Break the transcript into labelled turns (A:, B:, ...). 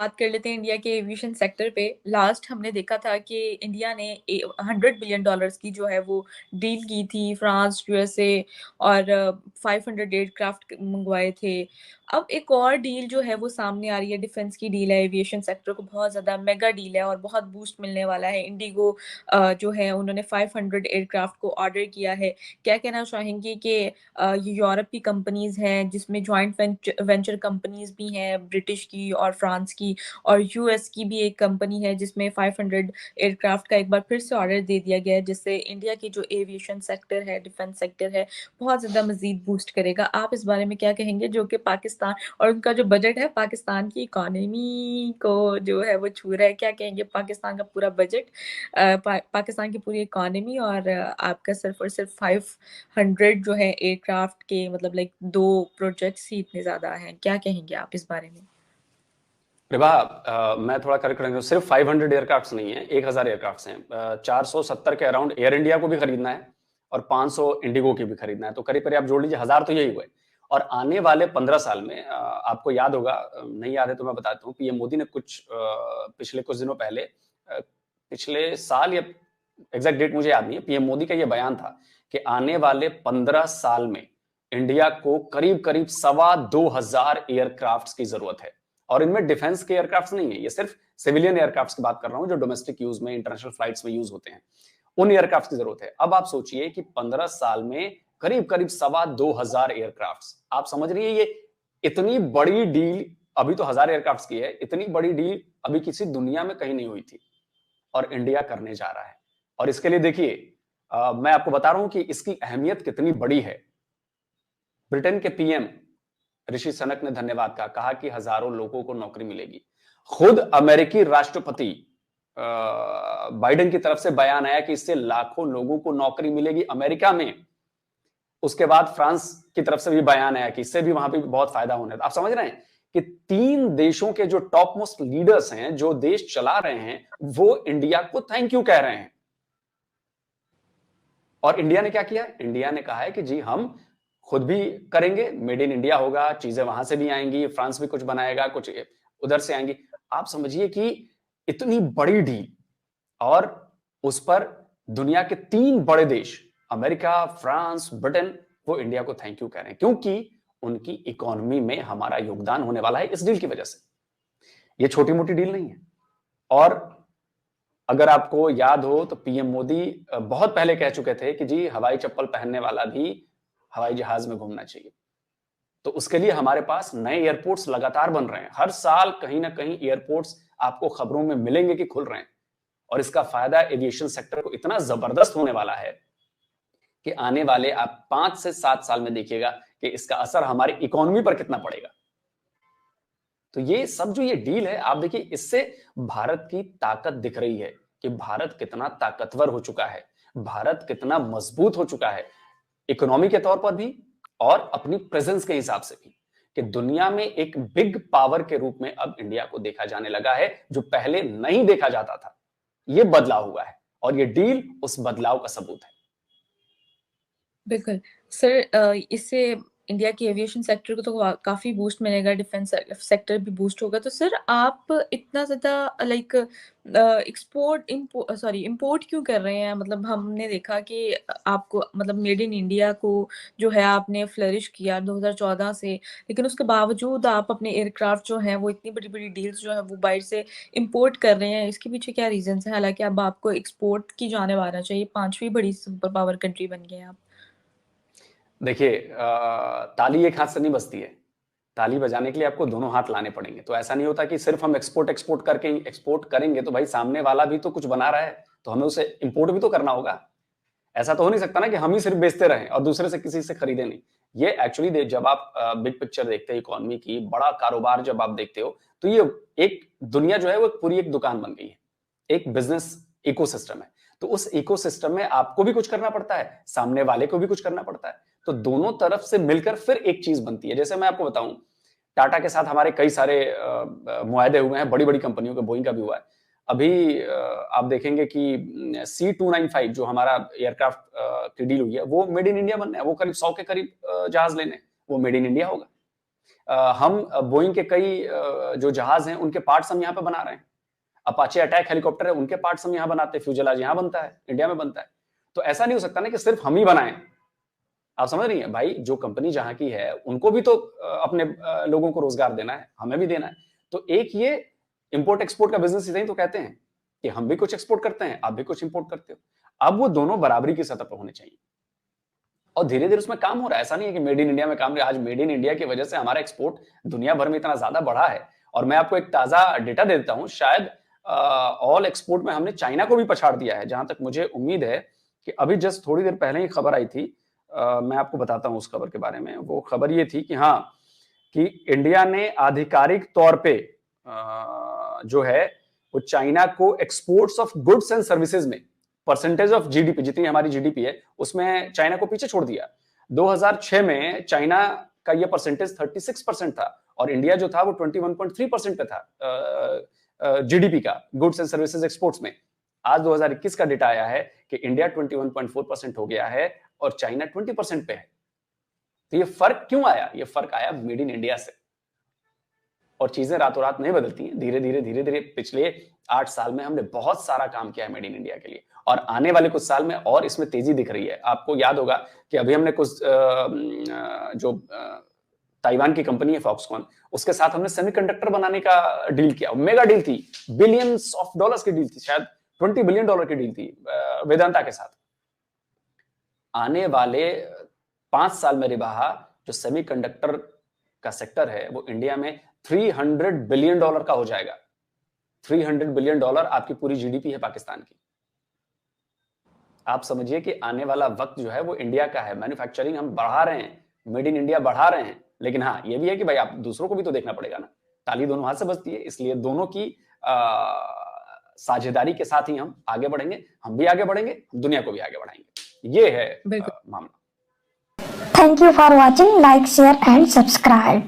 A: बात कर लेते हैं इंडिया के एविएशन सेक्टर पे। लास्ट हमने देखा था कि इंडिया ने 100 बिलियन डॉलर्स की जो है वो डील की थी फ्रांस, यूएसए और 500 एयरक्राफ्ट मंगवाए थे। अब एक और डील जो है वो सामने आ रही है, डिफेंस की डील है। एविएशन सेक्टर को बहुत ज्यादा मेगा डील है और बहुत बूस्ट मिलने वाला है। इंडिगो जो है उन्होंने 500 एयरक्राफ्ट को ऑर्डर किया है। क्या कहना चाहेंगे कि ये यूरोप की कंपनीज हैं जिसमें जॉइंट वेंचर कंपनीज भी हैं, ब्रिटिश की और फ्रांस की, और यूएस की भी एक कंपनी है जिसमें 500 एयरक्राफ्ट का एक बार फिर से ऑर्डर दे दिया गया है, जिससे इंडिया की जो एविएशन सेक्टर है, डिफेंस सेक्टर है, बहुत ज्यादा मजीद बूस्ट करेगा। आप इस बारे में क्या कहेंगे, जो कि पाकिस्तान और उनका जो बजट है पाकिस्तान की इकोनॉमी को जो है वो छू रहा है? क्या कहेंगे, पाकिस्तान का पूरा बजट, पाकिस्तान की पूरी इकोनॉमी और आपका सिर्फ और सिर्फ 500 जो है एयरक्राफ्ट के, मतलब लाइक दो प्रोजेक्ट्स ही इतने ज्यादा हैं। क्या कहेंगे आप इस बारे में?
B: विभा, मैं थोड़ा करेक्ट करेंगे, सिर्फ 500 एयरक्राफ्ट नहीं है, 1000 एयरक्राफ्ट हैं। 470 के अराउंड एयर इंडिया को भी खरीदना है और 500 इंडिगो की भी खरीदना है, तो करीब करीब आप जोड़ लीजिए 1000 तो यही हुए। और आने वाले 15 साल में आपको याद होगा, नहीं याद है तो मैं बताता हूँ, पीएम मोदी ने पिछले कुछ दिनों पहले, पिछले साल या एग्जैक्ट डेट मुझे याद नहीं है, पीएम मोदी का यह बयान था कि आने वाले 15 साल में इंडिया को करीब करीब 2,25,000 एयरक्राफ्ट की जरूरत है। और इनमें डिफेंस के एयरक्राफ्ट नहीं है, ये सिर्फ सिविलियन एयरक्राफ्ट की बात कर रहा हूं जो डोमेस्टिक यूज में, इंटरनेशनल फ्लाइट्स में यूज होते हैं, उन एयरक्राफ्ट की जरूरत है। अब आप सोचिए कि 15 साल में करीब करीब 2,25,000 एयरक्राफ्ट। आप समझ रही है ये इतनी बड़ी डील, अभी तो 1000 एयरक्राफ्ट की है, इतनी बड़ी डील अभी किसी दुनिया में कहीं नहीं हुई थी और इंडिया करने जा रहा है। और इसके लिए देखिए, मैं आपको बता रहा हूं कि इसकी अहमियत कितनी बड़ी है। ब्रिटेन के पीएम ऋषि सनक ने धन्यवाद कहा कि हजारों लोगों को नौकरी मिलेगी। खुद अमेरिकी राष्ट्रपति बाइडेन की तरफ से बयान आया कि इससे लाखों लोगों को नौकरी मिलेगी अमेरिका में। उसके बाद फ्रांस की तरफ से भी बयान आया कि इससे भी वहां पे बहुत फायदा होने। आप समझ रहे हैं कि 3 देशों के जो टॉप मोस्ट लीडर्स हैं, जो देश चला रहे हैं, वो इंडिया को थैंक यू कह रहे हैं। और इंडिया ने क्या किया? इंडिया ने कहा है कि जी हम खुद भी करेंगे, मेड इन इंडिया होगा, चीजें वहां से भी आएंगी, फ्रांस भी कुछ बनाएगा, कुछ उधर से आएंगी। आप समझिए कि इतनी बड़ी डील, और उस पर दुनिया के 3 बड़े देश, अमेरिका, फ्रांस, ब्रिटेन, वो इंडिया को थैंक यू कह रहे हैं, क्योंकि उनकी इकोनॉमी में हमारा योगदान होने वाला है इस डील की वजह से। ये छोटी मोटी डील नहीं है। और अगर आपको याद हो तो पीएम मोदी बहुत पहले कह चुके थे कि जी हवाई चप्पल पहनने वाला भी हवाई जहाज में घूमना चाहिए। तो उसके लिए हमारे पास नए एयरपोर्ट्स लगातार बन रहे हैं। हर साल कहीं ना कहीं एयरपोर्ट्स आपको खबरों में मिलेंगे कि खुल रहे हैं। और इसका फायदा एविएशन सेक्टर को इतना जबरदस्त होने वाला है कि आने वाले आप 5 से 7 साल में देखिएगा कि इसका असर हमारी इकोनॉमी पर कितना पड़ेगा। तो ये सब जो ये डील है, आप देखिए, इससे भारत की ताकत दिख रही है कि भारत कितना ताकतवर हो चुका है, भारत कितना मजबूत हो चुका है इकोनॉमी के तौर पर भी और अपनी प्रेजेंस के हिसाब से भी, कि दुनिया में एक बिग पावर के रूप में अब इंडिया को देखा जाने लगा है, जो पहले नहीं देखा जाता था। ये बदलाव हुआ है और ये डील उस बदलाव का सबूत है।
A: बिल्कुल सर। इससे इंडिया की एविएशन सेक्टर को तो काफी बूस्ट मिलेगा, डिफेंस सेक्टर भी बूस्ट होगा। तो सर आप इतना ज्यादा लाइक इंपोर्ट क्यों कर रहे हैं? मतलब हमने देखा कि आपको, मतलब मेड इन इंडिया को जो है आपने फ्लरिश किया 2014 से, लेकिन उसके बावजूद आप अपने एयरक्राफ्ट जो हैं वो इतनी बड़ी बड़ी डील्स जो है वो बाहर से इंपोर्ट कर रहे हैं। इसके पीछे क्या रीजन है? हालांकि अब आपको एक्सपोर्ट की जाने आना चाहिए, 5वीं बड़ी सुपर पावर कंट्री बन गए हैं आप।
B: देखिए, ताली एक हाथ से नहीं बजती है, ताली बजाने के लिए आपको दोनों हाथ लाने पड़ेंगे। तो ऐसा नहीं होता कि सिर्फ हम एक्सपोर्ट एक्सपोर्ट करके एक्सपोर्ट करेंगे तो भाई सामने वाला भी तो कुछ बना रहा है, तो हमें उसे इंपोर्ट भी तो करना होगा। ऐसा तो हो नहीं सकता ना कि हम ही सिर्फ बेचते रहें और दूसरे से किसी से खरीदे नहीं। ये एक्चुअली जब आप बिग पिक्चर देखते हैं इकोनॉमी की, बड़ा कारोबार जब आप देखते हो, तो ये एक दुनिया जो है वो पूरी एक दुकान बन गई है, एक बिजनेस इकोसिस्टम है। तो उस इकोसिस्टम में आपको भी कुछ करना पड़ता है, सामने वाले को भी कुछ करना पड़ता है। तो दोनों तरफ से मिलकर फिर एक चीज बनती है। जैसे मैं आपको बताऊं, टाटा के साथ हमारे कई सारे मुआहदे हुए हैं, बड़ी बड़ी कंपनियों के, बोइंग का भी हुआ है। अभी आप देखेंगे कि C295 जो हमारा एयरक्राफ्ट की डील हुई है, वो मेड इन इंडिया बनना है। वो करीब 100 के करीब जहाज लेने, वो मेड इन इंडिया होगा। हम बोइंग के कई जो जहाज हैं उनके पार्ट्स हम यहाँ पे बना रहे हैं। अपाचे अटैक हेलीकॉप्टर है, उनके पार्ट्स हम यहाँ बनाते हैं, फ्यूजलाज यहाँ बनता है, इंडिया में बनता है। तो ऐसा नहीं हो सकता ना कि सिर्फ हम ही बनाएं। आप समझ रही हैं भाई, जो कंपनी जहां की है उनको भी तो अपने लोगों को रोजगार देना है, हमें भी देना है। तो एक ये इंपोर्ट एक्सपोर्ट का बिजनेस इसे ही तो कहते हैं कि हम भी कुछ एक्सपोर्ट करते हैं, आप भी कुछ इंपोर्ट करते हो। अब वो दोनों बराबरी की सतह पर होने चाहिए और धीरे धीरे उसमें काम हो रहा है। ऐसा नहीं है कि मेड इन इंडिया में काम रहा है। आज मेड इन इंडिया की वजह से हमारा एक्सपोर्ट दुनिया भर में इतना ज्यादा बढ़ा है। और मैं आपको एक ताजा डेटा दे देता हूं, शायद ऑल एक्सपोर्ट में हमने चाइना को भी पछाड़ दिया है। जहां तक मुझे उम्मीद है कि अभी जस्ट थोड़ी देर पहले ही खबर आई थी, मैं आपको बताता हूं उस खबर के बारे में। वो खबर ये थी कि हाँ, कि इंडिया ने आधिकारिक तौर पे जो है वो चाइना को exports of goods and services में परसेंटेज ऑफ जीडीपी, जितनी हमारी जीडीपी है उसमें चाइना को पीछे छोड़ दिया। 2006 में चाइना का ये परसेंटेज 36% था और इंडिया जो था वो 21.3% पे था जीडीपी का, गुड्स एंड सर्विसेज एक्सपोर्ट्स में। आज 2021 का डेटा आया है कि इंडिया 21.4% हो गया है और चाइना 20% पे है। तो ये फर्क क्यों आया? ये फर्क आया मेड इन इंडिया से। और चीजें रातों रात नहीं बदलती हैं, धीरे धीरे पिछले 8 साल में हमने बहुत सारा काम किया है मेड इन इंडिया के लिए और आने वाले कुछ साल में और इसमें तेजी दिख रही है। आपको याद होगा कि अभी हमने कुछ जो ताइवान की कंपनी है फॉक्सकॉन, उसके साथ हमने सेमीकंडक्टर बनाने का डील किया। मेगा डील थी, बिलियंस ऑफ डॉलर्स की डील थी, शायद $20 बिलियन की डील थी वेदांता के साथ। आने वाले 5 साल में रिबाहा जो सेमीकंडक्टर का सेक्टर है वो इंडिया में $300 बिलियन का हो जाएगा। $300 बिलियन आपकी पूरी जीडीपी है पाकिस्तान की। आप समझिए कि आने वाला वक्त जो है वो इंडिया का है। मैन्युफैक्चरिंग हम बढ़ा रहे हैं, मेड इन इंडिया बढ़ा रहे हैं, लेकिन हाँ ये भी है कि भाई आप दूसरों को भी तो देखना पड़ेगा ना। ताली दोनों हाथ से बजती है, इसलिए दोनों की साझेदारी के साथ ही हम आगे बढ़ेंगे। हम भी आगे बढ़ेंगे, दुनिया को भी आगे बढ़ाएंगे। ये है मामला।
C: Thank you for watching. Like, share and subscribe.